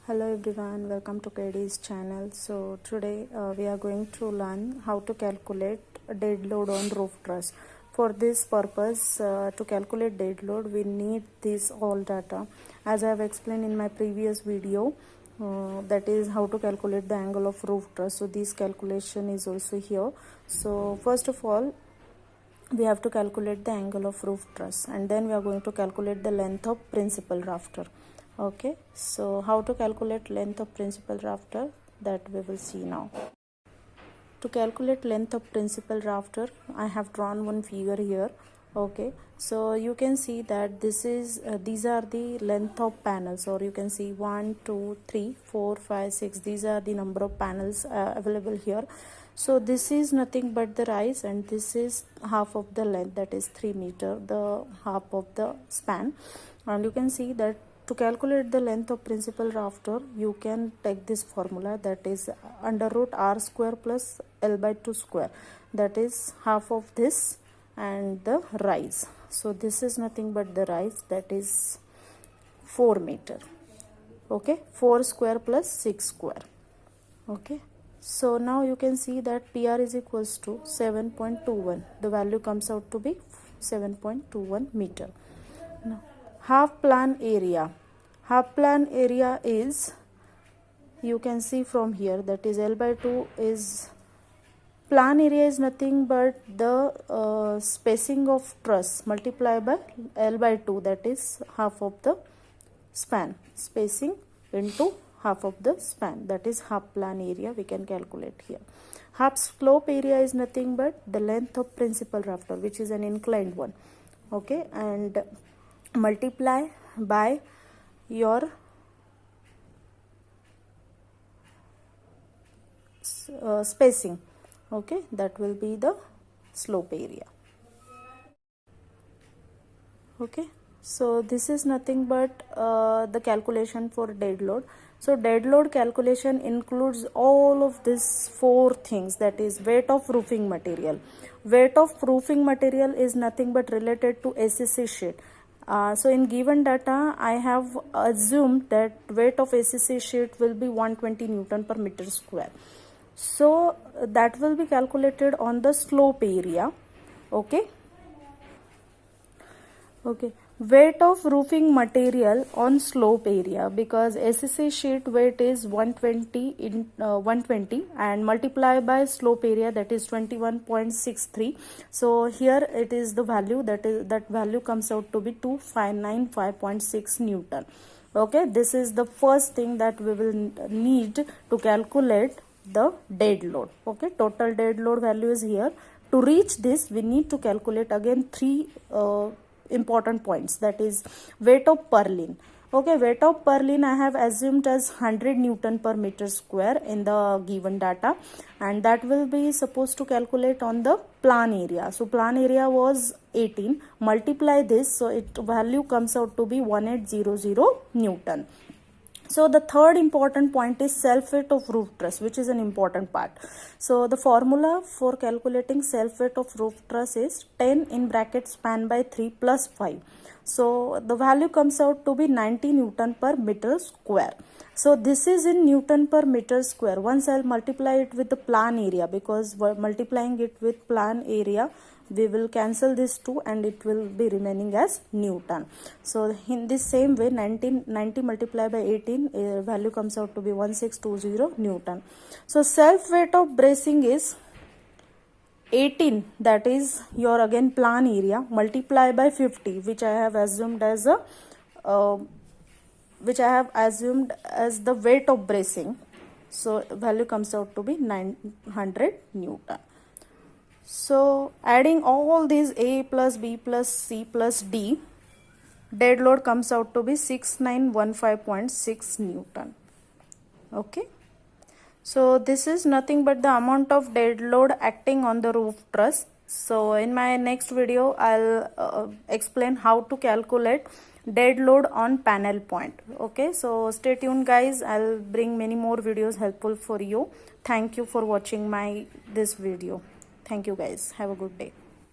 Hello everyone, welcome to KD's channel. So today we are going to learn how to calculate dead load on roof truss. For this purpose, to calculate dead load, we need this all data. As I have explained in my previous video, that is how to calculate the angle of roof truss. So this calculation is also here. So first of all, we have to calculate the angle of roof truss, and then we are going to calculate the length of principal rafter. Okay, so how to calculate length of principal rafter, that we will see now. To calculate length of principal rafter, I have drawn one figure here. Okay, so you can see that this is these are the length of panels, or you can see 1 2 3 4 5 6, these are the number of panels available here. So this is nothing but the rise, and this is half of the length, that is 3 meter, the half of the span. And you can see that to calculate the length of principal rafter, you can take this formula, that is under root r square plus l by 2 square, that is half of this and the rise. So this is nothing but the rise, that is 4 meter. Okay, 4 square plus 6 square. Okay, so now you can see that PR is equals to 7.21. The value comes out to be 7.21 meter. Now half plan area. Half plan area is, you can see from here, that is L by 2 is, plan area is nothing but the spacing of truss multiplied by L by 2, that is half of the span, spacing into half of the span, that is half plan area we can calculate here. Half slope area is nothing but the length of principal rafter, which is an inclined one. Okay, and multiply by your spacing. Okay, that will be the slope area. Okay, so this is nothing but the calculation for dead load. So dead load calculation includes all of these 4 things, that is weight of roofing material. Weight of roofing material is nothing but related to ACC sheet. So in given data, I have assumed that weight of ACC sheet will be 120 Newton per meter square. So that will be calculated on the slope area. Okay. Okay, weight of roofing material on slope area, because ACC sheet weight is 120 and multiply by slope area, that is 21.63. so here it is the value, that value comes out to be 2595.6 Newton. Okay, this is the first thing that we will need to calculate the dead load. Okay, total dead load value is here. To reach this, we need to calculate again 3 important points, that is weight of purlin. Okay, weight of purlin I have assumed as 100 Newton per meter square in the given data, and that will be supposed to calculate on the plan area. So plan area was 18, multiply this, so it value comes out to be 1800 Newton. So the third important point is self weight of roof truss, which is an important part. So the formula for calculating self weight of roof truss is 10 in bracket span by 3 plus 5. So the value comes out to be 90 Newton per meter square. So this is in Newton per meter square. Once I'll multiply it with the plan area, because multiplying it with plan area, we will cancel this 2 and it will be remaining as Newton. So in this same way, 90 multiplied by 18, value comes out to be 1620 Newton. So self weight of bracing is 18, that is your again plan area, multiply by 50, which I have assumed as a the weight of bracing. So value comes out to be 900 Newton. So adding all these A plus B plus C plus D, dead load comes out to be 6915.6 Newton. Okay, so this is nothing but the amount of dead load acting on the roof truss. So in my next video, I'll explain how to calculate dead load on panel point. Okay, so stay tuned guys, I'll bring many more videos helpful for you. Thank you for watching this video. Thank you guys. Have a good day.